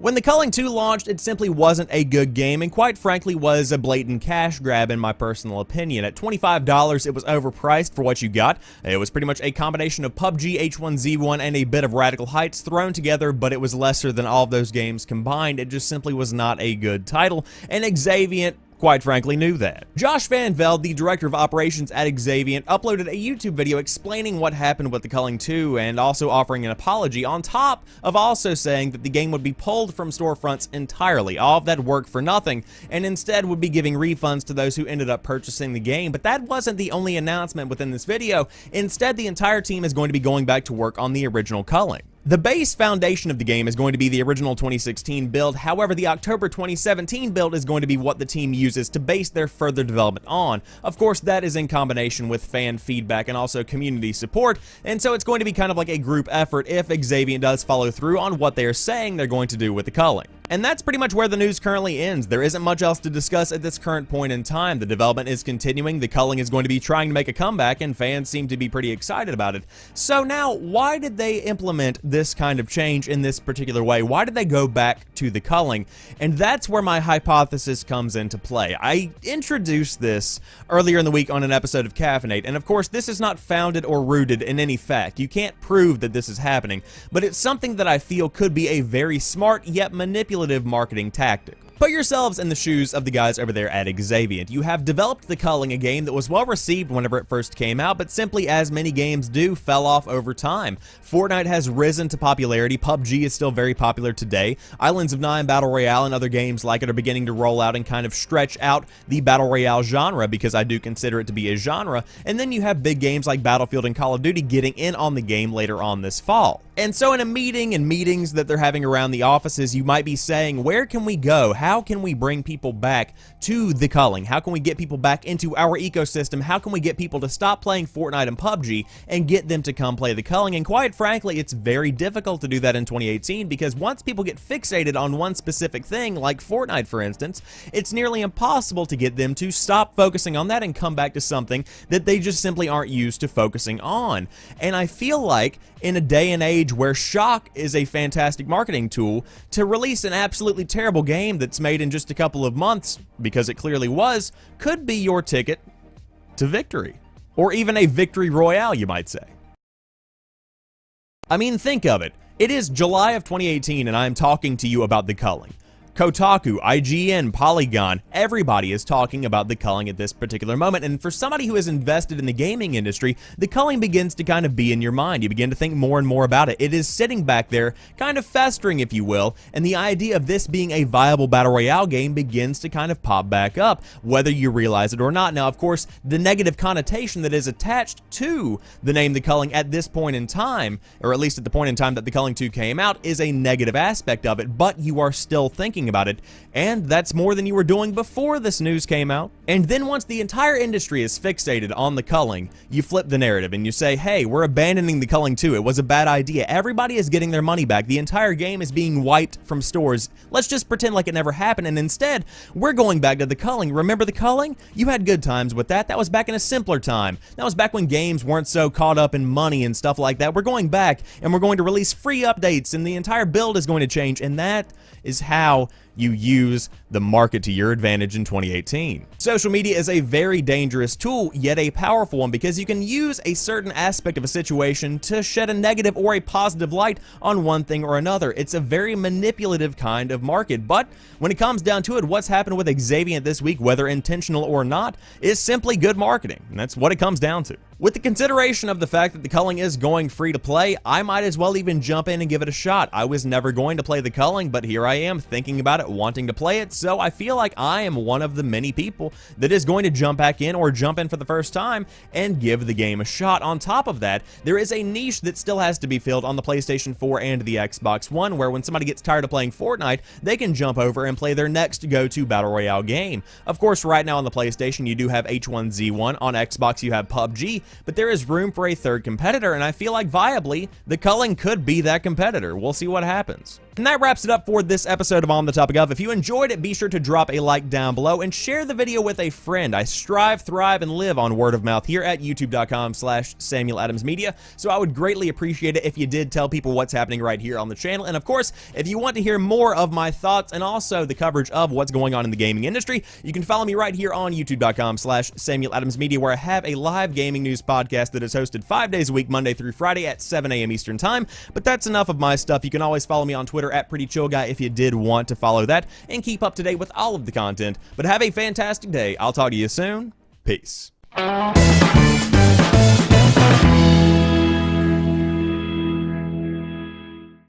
When the Culling 2 launched, it simply wasn't a good game and quite frankly was a blatant cash grab in my personal opinion. At $25, it was overpriced for what you got. It was pretty much a combination of PUBG, H1Z1, and a bit of Radical Heights thrown together, but it was lesser than all of those games combined. It just simply was not a good title, and Xaviant quite frankly knew that. Josh Van Velde, the director of operations at Xaviant, uploaded a YouTube video explaining what happened with the Culling 2 and also offering an apology, on top of also saying that the game would be pulled from storefronts entirely, all of that work for nothing, and instead would be giving refunds to those who ended up purchasing the game. But that wasn't the only announcement within this video. Instead, the entire team is going to be going back to work on the original Culling. The base foundation of the game is going to be the original 2016 build. However, the October 2017 build is going to be what the team uses to base their further development on. Of course, that is in combination with fan feedback and also community support, and so it's going to be kind of like a group effort if Xaviant does follow through on what they are saying they're going to do with the Culling. And that's pretty much where the news currently ends. There isn't much else to discuss at this current point in time. The development is continuing, the Culling is going to be trying to make a comeback, and fans seem to be pretty excited about it. So now, why did they implement this kind of change in this particular way? Why did they go back to the Culling? And that's where my hypothesis comes into play. I introduced this earlier in the week on an episode of Caffeinate, and of course this is not founded or rooted in any fact. You can't prove that this is happening, but it's something that I feel could be a very smart yet manipulative marketing tactic. Put yourselves in the shoes of the guys over there at Xaviant. You have developed the Culling, a game that was well received whenever it first came out, but simply, as many games do, fell off over time. Fortnite has risen to popularity, PUBG is still very popular today, Islands of Nine, Battle Royale, and other games like it are beginning to roll out and kind of stretch out the Battle Royale genre, because I do consider it to be a genre, and then you have big games like Battlefield and Call of Duty getting in on the game later on this fall. And so in a meeting and meetings that they're having around the offices, you might be saying, where can we go? How can we bring people back to the Culling? How can we get people back into our ecosystem? How can we get people to stop playing Fortnite and PUBG and get them to come play the Culling? And quite frankly, it's very difficult to do that in 2018, because once people get fixated on one specific thing, like Fortnite for instance, it's nearly impossible to get them to stop focusing on that and come back to something that they just simply aren't used to focusing on. And I feel like in a day and age where shock is a fantastic marketing tool, to release an absolutely terrible game that's made in just a couple of months, because it clearly was, could be your ticket to victory. Or even a victory royale, you might say. I mean, think of it. It is July of 2018 and I'm talking to you about the Culling. Kotaku, IGN, Polygon, everybody is talking about the Culling at this particular moment, and for somebody who is invested in the gaming industry, the Culling begins to kind of be in your mind. You begin to think more and more about it. It is sitting back there, kind of festering, if you will, and the idea of this being a viable Battle Royale game begins to kind of pop back up, whether you realize it or not. Now, of course, the negative connotation that is attached to the name The Culling at this point in time, or at least at the point in time that the Culling 2 came out, is a negative aspect of it, but you are still thinking about it, and that's more than you were doing before this news came out. And then once the entire industry is fixated on the Culling, you flip the narrative and you say, hey, we're abandoning the Culling 2. It was a bad idea. Everybody is getting their money back. The entire game is being wiped from stores. Let's just pretend like it never happened, and instead, we're going back to the Culling. Remember the Culling? You had good times with that. That was back in a simpler time. That was back when games weren't so caught up in money and stuff like that. We're going back, and we're going to release free updates, and the entire build is going to change, and that is how you use the market to your advantage in 2018. Social media is a very dangerous tool, yet a powerful one, because you can use a certain aspect of a situation to shed a negative or a positive light on one thing or another. It's a very manipulative kind of market, but when it comes down to it, what's happened with Xaviant this week, whether intentional or not, is simply good marketing, and that's what it comes down to. With the consideration of the fact that the Culling is going free to play, I might as well even jump in and give it a shot. I was never going to play the Culling, but here I am thinking about it, wanting to play it, so I feel like I am one of the many people that is going to jump back in or jump in for the first time and give the game a shot. On top of that, there is a niche that still has to be filled on the PlayStation 4 and the Xbox One, where when somebody gets tired of playing Fortnite, they can jump over and play their next go-to Battle Royale game. Of course, right now on the PlayStation, you do have H1Z1, on Xbox you have PUBG, but there is room for a third competitor, and I feel like viably, the Culling could be that competitor. We'll see what happens. And that wraps it up for this episode of On the Topic Of. If you enjoyed it, be sure to drop a like down below and share the video with a friend. I strive, thrive, and live on word of mouth here at youtube.com/SamuelAdamsMedia, so I would greatly appreciate it if you did tell people what's happening right here on the channel. And of course, if you want to hear more of my thoughts and also the coverage of what's going on in the gaming industry, you can follow me right here on youtube.com/SamuelAdamsMedia, where I have a live gaming news podcast that is hosted 5 days a week, Monday through Friday at 7 a.m. Eastern Time. But that's enough of my stuff. You can always follow me on Twitter at PrettyChillGuy if you did want to follow that and keep up to date with all of the content. But have a fantastic day. I'll talk to you soon. Peace.